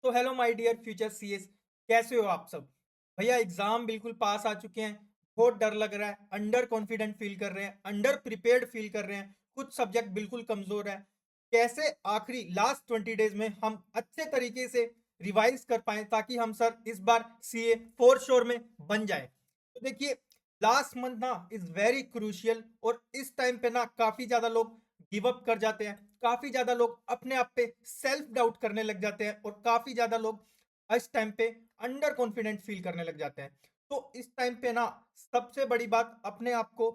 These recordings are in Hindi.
तो hello my dear future CS, कैसे हो आप सब। भैया एग्जाम बिल्कुल पास आ चुके हैं। बहुत डर लग रहा है, अंडर कॉन्फिडेंट फील कर रहे हैं, अंडर प्रिपेयर्ड फील कर रहे हैं। कुछ सब्जेक्ट बिल्कुल कमजोर है। कैसे आखिरी लास्ट 20 डेज में हम अच्छे तरीके से रिवाइज कर पाए ताकि हम सर इस बार सीए फोर श्योर में बन जाए। तो देखिए, लास्ट मंथ ना इज वेरी क्रूशियल और इस टाइम पे ना काफी ज्यादा लोग गिव अप कर जाते हैं। काफी ज्यादा लोग अपने आप पे सेल्फ डाउट करने लग जाते हैं और काफी ज्यादा लोग इस टाइम पे अंडर कॉन्फिडेंट फील करने लग जाते हैं। तो इस टाइम पे ना सबसे बड़ी बात, अपने आप को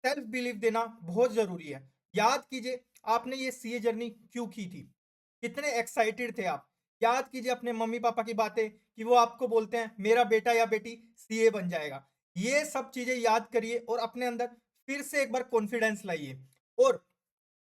सेल्फ बिलीव देना बहुत जरूरी है। याद कीजिए, आपने ये सीए जर्नी क्यों की थी, कितने एक्साइटेड थे आप। याद कीजिए अपने मम्मी पापा की बातें कि वो आपको बोलते हैं मेरा बेटा या बेटी सीए बन जाएगा। ये सब चीजें याद करिए और अपने अंदर फिर से एक बार कॉन्फिडेंस लाइए। और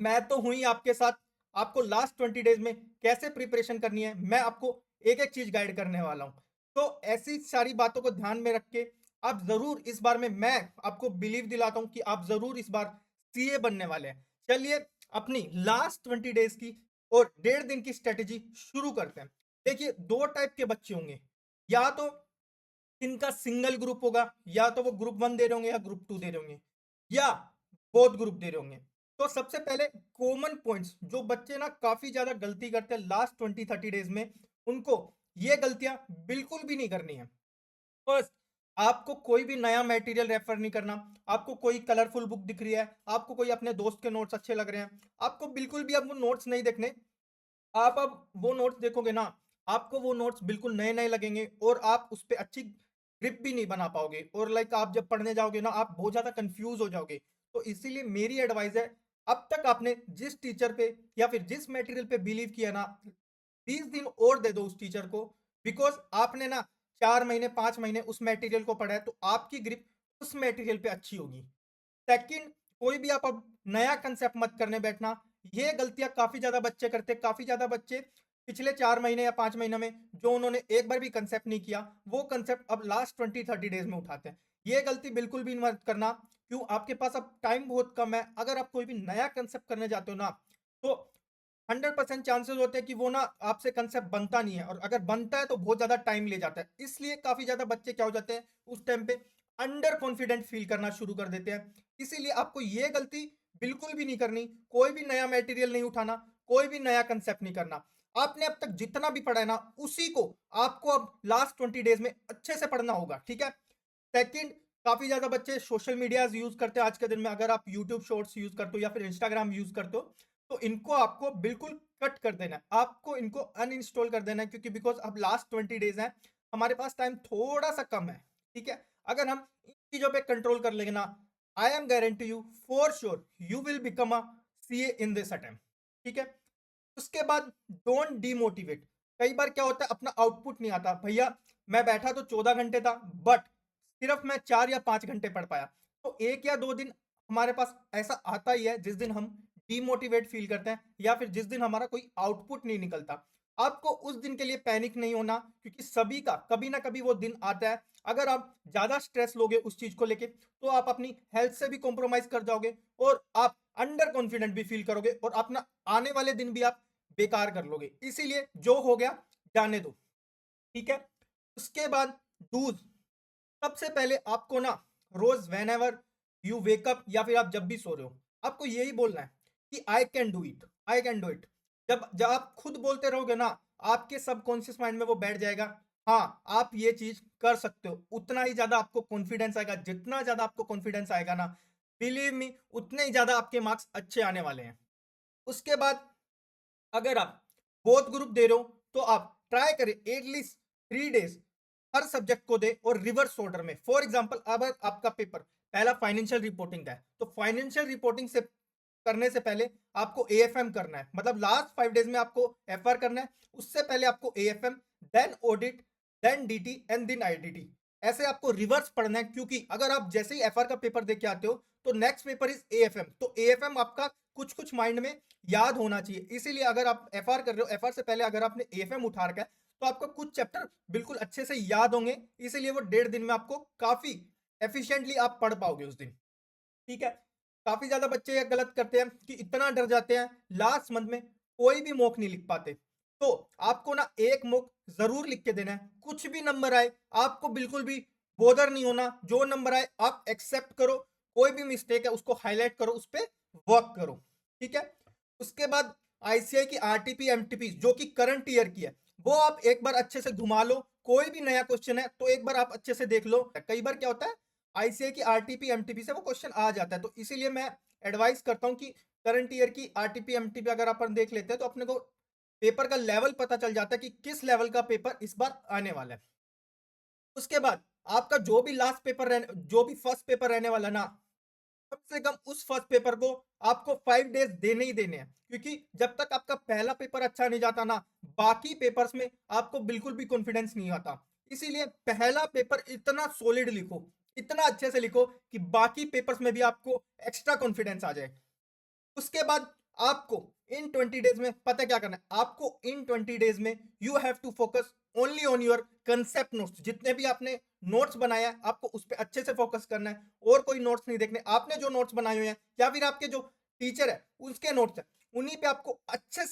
मैं तो हूं ही आपके साथ। आपको लास्ट 20 डेज में कैसे प्रिपरेशन करनी है, मैं आपको एक एक चीज गाइड करने वाला हूं। तो ऐसी सारी बातों को ध्यान में रख के आप जरूर इस बार में, मैं आपको बिलीव दिलाता हूं कि आप जरूर इस बार सीए बनने वाले हैं। चलिए अपनी लास्ट 20 डेज की और 1.5 दिन की स्ट्रेटेजी शुरू करते हैं। देखिए, दो टाइप के बच्चे होंगे। या तो इनका सिंगल ग्रुप होगा, या तो वो ग्रुप 1 दे रहे होंगे या ग्रुप 2 दे रहे होंगे, या बोथ ग्रुप दे रहे होंगे। तो सबसे पहले कॉमन पॉइंट्स जो बच्चे ना काफी ज्यादा गलती करते हैं लास्ट 20-30 डेज में, उनको ये गलतियां बिल्कुल भी नहीं करनी है। फर्स्ट, आपको कोई भी नया मटेरियल रेफर नहीं करना। आपको कोई कलरफुल बुक दिख रही है, आपको कोई अपने दोस्त के नोट्स अच्छे लग रहे हैं, आपको बिल्कुल भी अब वो नोट्स नहीं देखने। आप अब वो नोट्स देखोगे ना, आपको वो नोट्स बिल्कुल नए नए लगेंगे और आप उस पर अच्छी ग्रिप भी नहीं बना पाओगे। और लाइक आप जब पढ़ने जाओगे ना, आप बहुत ज्यादा कंफ्यूज हो जाओगे। तो इसीलिए मेरी एडवाइस है, अब तक आपने जिस टीचर पे या फिर जिस मटेरियल पे बिलीव किया ना, 20 दिन और दे दो उस टीचर को। बिकॉज आपने ना 4 महीने 5 महीने उस मटेरियल को पढ़ा है, तो आपकी ग्रिप उस मटेरियल पे अच्छी होगी। सेकंड, कोई भी आप अब नया कंसेप्ट मत करने बैठना। ये गलतियां काफी ज्यादा बच्चे करते हैं। काफी ज्यादा बच्चे पिछले 4 महीने या 5 महीने में जो उन्होंने एक बार भी कंसेप्ट नहीं किया, वो कंसेप्ट अब लास्ट 20-30 डेज में उठाते हैं। ये गलती बिल्कुल भी मत करना। क्यों? आपके पास अब टाइम बहुत कम है। अगर आप कोई भी नया कंसेप्ट करने जाते हो ना, तो 100% चांसेस होते हैं कि वो ना आपसे कंसेप्ट बनता नहीं है, और अगर बनता है तो बहुत ज्यादा टाइम ले जाता है। इसलिए काफी ज्यादा बच्चे क्या हो जाते हैं उस टाइम पे, अंडर कॉन्फिडेंट फील करना शुरू कर देते हैं। इसीलिए आपको ये गलती बिल्कुल भी नहीं करनी। कोई भी नया मटेरियल नहीं उठाना, कोई भी नया कंसेप्ट नहीं करना। आपने अब तक जितना भी पढ़ा है ना, उसी को आपको अब लास्ट 20 डेज में अच्छे से पढ़ना होगा, ठीक है। सेकंड, काफी ज्यादा बच्चे सोशल मीडिया यूज करते हैं आज के दिन में। अगर आप यूट्यूब शॉर्ट्स यूज करते हो या फिर इंस्टाग्राम यूज करते हो, तो इनको आपको बिल्कुल कट कर देना है। आपको इनको अनइंस्टॉल कर देना है, क्योंकि बिकॉज अब लास्ट 20 डेज हैं, हमारे पास टाइम थोड़ा सा कम है, ठीक है। अगर हम इन चीजों पे कंट्रोल कर लेंगे ना, I am guarantee you for sure you will become a CA in this attempt, ठीक है। उसके बाद डोंट डीमोटिवेट। कई बार क्या होता है, अपना आउटपुट नहीं आता। भैया मैं बैठा तो 14 घंटे था, बट सिर्फ मैं 4 या 5 घंटे पढ़ पाया। तो 1 या 2 दिन हमारे पास ऐसा आता ही है जिस दिन हम डीमोटिवेट फील करते हैं, या फिर जिस दिन हमारा कोई आउटपुट नहीं निकलता। आपको उस दिन के लिए पैनिक नहीं होना, क्योंकि सभी का कभी ना कभी वो दिन आता है। अगर आप ज्यादा स्ट्रेस लोगे उस चीज को लेके, तो आप अपनी हेल्थ से भी कॉम्प्रोमाइज कर जाओगे और आप अंडर कॉन्फिडेंट भी फील करोगे, और अपना आने वाले दिन भी आप बेकार कर लोगे। इसीलिए जो हो गया जाने दो, ठीक है। उसके बाद डूज, सबसे पहले आपको ना रोज वेन एवर यू वेकअप या फिर आप जब भी सो रहे हो, आपको यही बोलना है कि I can do it, I can do it. जब जब आप खुद बोलते रहोगे ना, आपके सबकॉन्शियस माइंड में वो बैठ जाएगा। हाँ, आप ये चीज कर सकते हो। उतना ही ज्यादा आपको कॉन्फिडेंस आएगा। जितना ज्यादा आपको कॉन्फिडेंस आएगा ना, बिलीव मी, उतने ही ज्यादा आपके मार्क्स अच्छे आने वाले हैं। उसके बाद अगर आप बोथ ग्रुप दे रहे हो, तो आप ट्राई करें एटलीस्ट 3 डेज हर सब्जेक्ट को दे और रिवर्स ऑर्डर में। फॉर एग्जांपल, अगर आपका पेपर पहला फाइनेंशियल रिपोर्टिंग का है, तो फाइनेंशियल रिपोर्टिंग से करने से पहले आपको एएफएम करना है। मतलब लास्ट 5 डेज में आपको एफआर करना है, उससे पहले आपको AFM, then audit, then DT and then IDT. ऐसे आपको रिवर्स पढ़ना है, क्योंकि अगर आप जैसे ही एफआर का पेपर दे के आते हो, तो नेक्स्ट पेपर इज एएफएम। तो एएफएम आपका कुछ कुछ माइंड में याद होना चाहिए। इसीलिए अगर आप एफआर कर रहे हो, एफआर से पहले अगर आपने एएफएम उठा रखा है, तो आपको कुछ चैप्टर बिल्कुल अच्छे से याद होंगे। इसीलिए वो 1.5 दिन में आपको काफी एफिशिएंटली आप पढ़ पाओगे उस दिन, ठीक है। काफी ज्यादा बच्चे ये गलत करते हैं कि इतना डर जाते हैं, लास्ट मंथ में कोई भी मॉक नहीं लिख पाते। तो आपको ना एक मुक जरूर लिख के देना है, कुछ भी नंबर आए आपको बिल्कुल भी बोदर नहीं होना, जो नंबर आए आप एक्सेप्ट करो, कोई भी मिस्टेक है उसको हाईलाइट करो, उस पर वर्क करो, ठीक है। उसके बाद आईसीआई की आरटीपी एमटीपी जो कि करंट ईयर की है, वो आप एक बार अच्छे से घुमा लो, कोई भी नया क्वेश्चन है तो एक बार आप अच्छे से देख लो। कई बार क्या होता है आईसीआई की आरटीपी एमटीपी से वो क्वेश्चन आ जाता है, तो इसीलिए मैं एडवाइस करता हूँ कि करंट ईयर की आरटीपी एमटीपी अगर अपन देख लेते हैं तो अपने को पेपर का लेवल पता चल जाता है कि किस लेवल का पेपर इस बार आने वाला है। उसके बाद आपका जो भी लास्ट पेपर रहने, जो भी फर्स्ट पेपर रहने वाला ना, कम से कम उस फर्स्ट पेपर को आपको 5 डेज देने ही देने हैं, क्योंकि जब तक आपका पहला पेपर अच्छा नहीं जाता ना, बाकी पेपर्स में आपको बिल्कुल भी कॉन्फिडेंस नहीं आता। इसीलिए पहला पेपर इतना सॉलिड लिखो, इतना अच्छे से लिखो कि बाकी पेपर्स में भी आपको एक्स्ट्रा कॉन्फिडेंस आ जाए। उसके बाद आपको इन 20 डेज में पता क्या करना है, आपको इन 20 डेज में you have to focus only on your concept notes. जितने भी आपने नोट्स बनाया है आपको उस पर अच्छे से फोकस करना है, और कोई नोट्स नहीं देखने। आपने जो नोट्स बनाए हुए हैं या फिर आपके जो टीचर है उसके नोट्स है, उन्हीं पे आपको अच्छे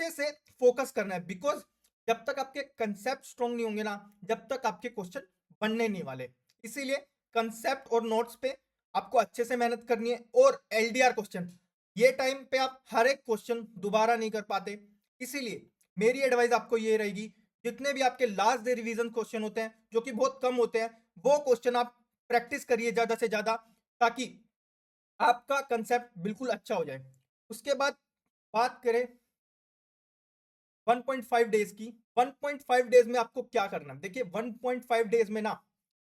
से फोकस करना है, बिकॉज जब तक आपके कंसेप्ट स्ट्रॉन्ग नहीं होंगे ना, जब तक आपके क्वेश्चन बनने नहीं वाले। इसीलिए कंसेप्ट और नोट्स पे आपको अच्छे से मेहनत करनी है। और एलडीआर क्वेश्चन, ये टाइम पे आप हर एक क्वेश्चन दोबारा नहीं कर पाते, इसीलिए मेरी एडवाइस आपको ये रहेगी, जितने भी आपके लास्ट डे रिवीजन क्वेश्चन होते हैं जो कि बहुत कम होते हैं, वो क्वेश्चन आप प्रैक्टिस करिए ज्यादा से ज्यादा, ताकि आपका कंसेप्ट बिल्कुल अच्छा हो जाए। उसके बाद बात करें 1.5 डेज की। 1.5 डेज में आपको क्या करना है, देखिए 1.5 डेज में ना,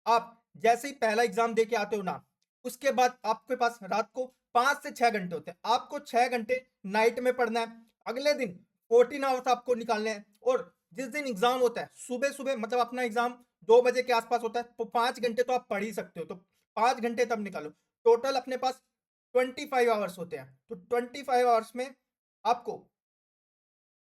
आप जैसे ही पहला एग्जाम दे के आते हो ना, उसके बाद आपके पास रात को 5 से 6 घंटे होते हैं, आपको 6 घंटे नाइट में पढ़ना है। अगले दिन 14 आवर्स आपको निकालने हैं, और जिस दिन एग्जाम होता है सुबह सुबह, मतलब अपना एग्जाम 2 बजे के आसपास होता है, तो 5 घंटे तो आप पढ़ ही सकते हो, तो 5 घंटे तब निकालो। टोटल अपने पास 25 आवर्स होते हैं, तो 25 आवर्स में आपको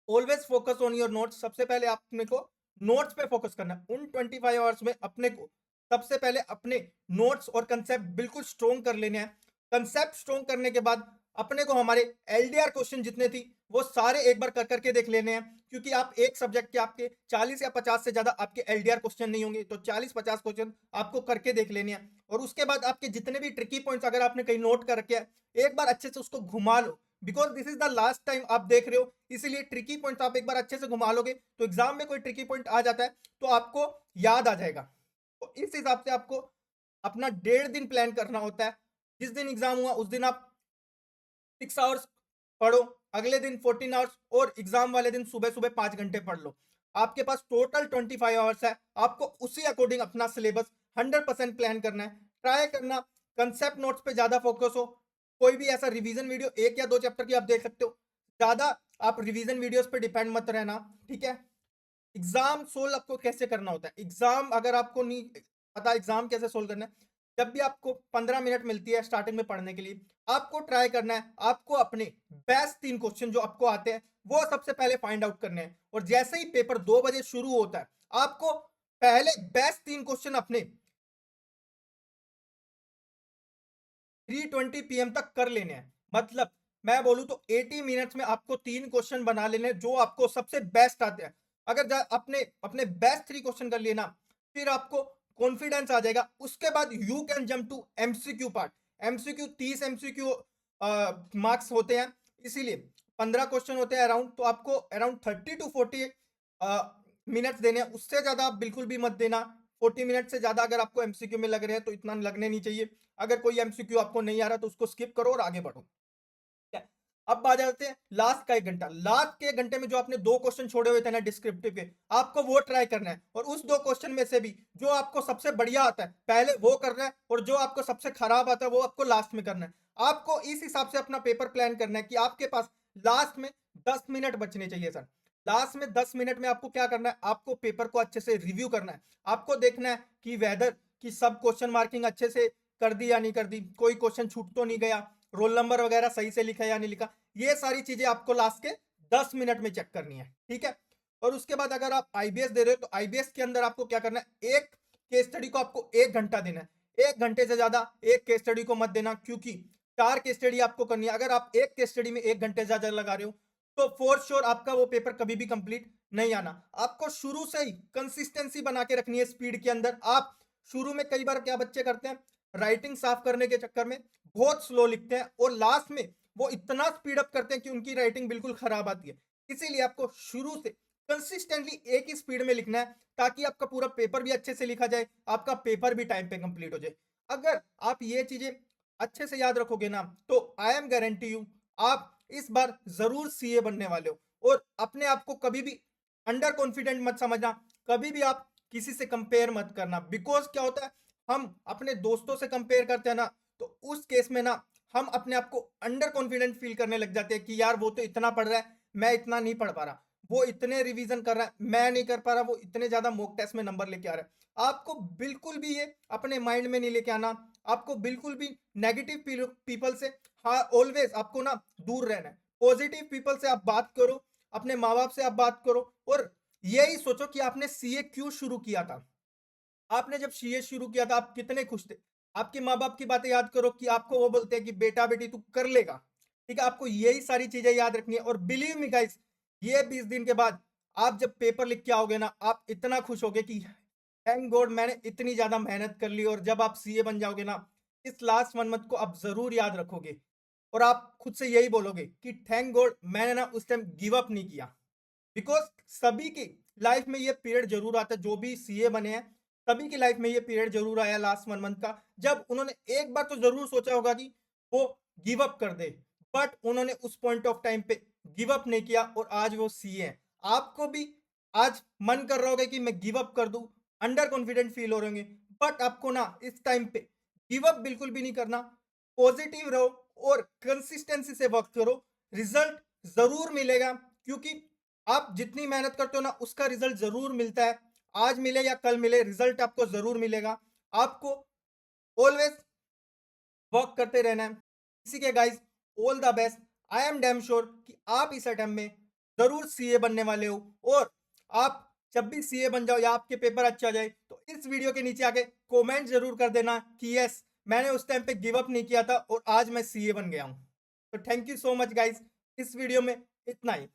always focus on your notes. सबसे पहले अपने को नोट्स पे फोकस करना है। उन 25 आवर्स में अपने को सबसे पहले अपने नोट्स और कंसेप्ट बिल्कुल स्ट्रोंग कर लेने हैं। कंसेप्ट स्ट्रोंग करने के बाद अपने को हमारे एलडीआर क्वेश्चन जितने थी वो सारे एक बार कर करके देख लेने हैं, क्योंकि आप एक सब्जेक्ट के आपके 40 या 50 से ज्यादा आपके एलडीआर क्वेश्चन नहीं होंगे, तो 40-50 क्वेश्चन आपको करके देख लेने हैं। और उसके बाद आपके जितने भी ट्रिकी पॉइंट्स अगर आपने कहीं नोट कर रखे हैं, एक बार अच्छे से उसको घुमा लो, because this is the last time आप देख रहे हो, इसीलिए ट्रिकी पॉइंट आप एक बार अच्छे से घुमा लोगे तो एग्जाम में कोई ट्रिकी पॉइंट आ जाता है तो आपको याद आ जाएगा। तो इस हिसाब से आपको अपना 1.5 दिन प्लान करना होता है। जिस दिन एग्जाम हुआ उस दिन आप 6 आवर्स पढ़ो, अगले दिन 14 आवर्स, और एग्जाम वाले दिन सुबह सुबह 5 घंटे पढ़ लो। आपके पास टोटल 25 आवर्स है, आपको उसी अकॉर्डिंग अपना सिलेबस 100% प्लान करना है। ट्राई करना कंसेप्ट नोट्स पे ज्यादा फोकस हो। कोई भी ऐसा रिवीजन वीडियो 1 या 2 चैप्टर की आप देख सकते हो, ज्यादा आप रिवीजन वीडियोस पे डिपेंड मत रहना, ठीक है। एग्जाम सोल्व आपको कैसे करना होता है, एग्जाम अगर आपको नहीं पता एग्जाम कैसे सोल्व करना है, जब भी आपको 15 मिनट मिलती है स्टार्टिंग में पढ़ने के लिए, आपको ट्राई करना है, आपको अपने बेस्ट 3 क्वेश्चन जो आपको आते हैं वो सबसे पहले फाइंड आउट करने हैं। और जैसे ही पेपर 2 बजे शुरू होता है, आपको पहले बेस्ट 3 क्वेश्चन अपने 3:20 PM तक कर लेने हैं। मतलब मैं बोलूं तो 80 मिनट्स में आपको 3 क्वेश्चन बना लेने हैं जो आपको सबसे बेस्ट आते हैं। अगर अपने अपने बेस्ट 3 क्वेश्चन कर लिए ना, फिर आपको कॉन्फिडेंस आ जाएगा। उसके बाद you can jump to MCQ part. MCQ 30 MCQ marks होते हैं, इसीलिए 15 क्वेश्चन होते हैं अराउंड, तो आपको अराउंड 30 to 40 मिनट्स देने हैं, उससे ज्यादा आप बिल्कुल भी मत देना। 40 मिनट से ज्यादा अगर आपको एमसीक्यू में लग रहे हैं तो इतना लगने नहीं चाहिए। अगर कोई एमसीक्यू आपको नहीं आ रहा तो उसको स्किप करो और आगे बढ़ो, ठीक है। अब आ जाते हैं लास्ट का 1 घंटा। लास्ट के 1 घंटे में जो आपने 2 क्वेश्चन छोड़े हुए थे ना डिस्क्रिप्टिव के, आपको वो ट्राई करना है, और उस 2 क्वेश्चन में से भी जो आपको सबसे बढ़िया आता है पहले वो करना है, और जो आपको सबसे खराब आता है वो आपको लास्ट में करना है। आपको इस हिसाब से अपना पेपर प्लान करना है कि आपके पास लास्ट में 10 मिनट बचने चाहिए सर। लास्ट में 10 मिनट में आपको क्या करना है, आपको पेपर को अच्छे से रिव्यू करना है। आपको देखना है कि वेदर की सब क्वेश्चन मार्किंग अच्छे से कर दी या नहीं कर दी, कोई क्वेश्चन छूट तो नहीं गया, रोल नंबर वगैरह सही से लिखा या नहीं लिखा, ये सारी चीजें आपको लास्ट के 10 मिनट में चेक करनी है, ठीक है। और उसके बाद अगर आप आईबीएस दे रहे हो तो आईबीएस के अंदर आपको क्या करना है, एक केस स्टडी को आपको 1 घंटा देना है। 1 घंटे से ज्यादा एक केस स्टडी को मत देना, क्योंकि 4 केस स्टडी आपको करनी है। अगर आप एक केस स्टडी में 1 घंटे ज्यादा लगा रहे हो तो फॉर श्योर आपका वो पेपर कभी भी कंप्लीट नहीं आना। आपको शुरू से ही कंसिस्टेंसी बना के रखनी है स्पीड के अंदर। आप शुरू में कई बार क्या बच्चे करते हैं, राइटिंग साफ करने के चक्कर में बहुत स्लो लिखते हैं और लास्ट में वो इतना स्पीड अप करते हैं कि उनकी राइटिंग बिल्कुल खराब आती है। इसीलिए आपको शुरू से कंसिस्टेंटली एक ही स्पीड में लिखना है ताकि आपका पूरा पेपर भी अच्छे से लिखा जाए, आपका पेपर भी टाइम पे कंप्लीट हो जाए। अगर आप ये चीजें अच्छे से याद रखोगे ना तो आई एम गारंटी यू आप इस बार जरूर सीए बनने वाले हो। और अपने आप को कभी भी अंडर कॉन्फिडेंट मत समझना, कभी भी आप किसी से कंपेयर मत करना। बिकॉज क्या होता है, हम अपने दोस्तों से कंपेयर करते हैं ना, तो उस केस में ना हम अपने आप को अंडर कॉन्फिडेंट फील करने लग जाते हैं कि यार वो तो इतना पढ़ रहा है, मैं इतना नहीं पढ़ पा रहा, वो इतने रिवीजन कर रहा है, मैं नहीं कर पा रहा, वो इतने ज्यादा मॉक टेस्ट में नंबर लेके आ रहा है। आपको बिल्कुल भी ये अपने माइंड में नहीं लेके आना। आपको बिल्कुल भी नेगेटिव पीपल से, हाँ, ऑलवेज आपको ना दूर रहना है। पॉजिटिव पीपल से आप बात करो, अपने माँ बाप से आप बात करो और यही सोचो कि आपने सीए क्यों शुरू किया था। आपने जब सीए शुरू किया था आप कितने खुश थे। आपके माँ बाप की बातें याद करो कि आपको वो बोलते हैं कि बेटा बेटी तू कर लेगा। ठीक है, आपको यही सारी चीजें याद रखनी है। और बिलीव मी गाइस, ये 20 दिन के बाद आप जब पेपर लिख के आओगे ना, आप इतना खुश होगे कि थैंक गॉड मैंने इतनी ज्यादा मेहनत कर ली। और जब आप सीए बन जाओगे ना, इस लास्ट 1 मंथ को आप जरूर याद रखोगे और आप खुद से यही बोलोगे कि थैंक गॉड मैंने ना उस टाइम गिव अप नहीं किया। बिकॉज सभी की लाइफ में ये पीरियड जरूर आता है, जो भी सीए बने हैं सभी की लाइफ में ये पीरियड जरूर आया लास्ट 1 मंथ का, जब उन्होंने एक बार तो जरूर सोचा होगा कि वो गिव अप कर दे। बट उन्होंने उस पॉइंट ऑफ टाइम पे गिव अप नहीं किया और आज वो सीए हैं। आपको भी आज मन कर रहा होगा कि मैं गिव अप कर दूं, अंडर कॉन्फिडेंट फील हो रहे होंगे, बट आपको ना इस टाइम पे गिव अप बिल्कुल भी नहीं करना। पॉजिटिव रहो और कंसिस्टेंसी से वर्क करो, रिजल्ट जरूर मिलेगा। क्योंकि आप जितनी मेहनत करते हो ना उसका रिजल्ट जरूर मिलता है। आज मिले या कल मिले, रिजल्ट आपको जरूर मिलेगा। आपको ऑलवेज वर्क करते रहना है। इसी के guys, all the best. I am damn sure कि आप इस अटेम्प्ट में जरूर सीए बनने वाले हो। और आप जब भी सीए बन जाओ या आपके पेपर अच्छा जाए तो इस वीडियो के नीचे आके कमेंट जरूर कर देना कि यस मैंने उस टाइम पे गिव अप नहीं किया था और आज मैं सीए बन गया हूं। तो thank you so much guys, इस वीडियो में इतना ही।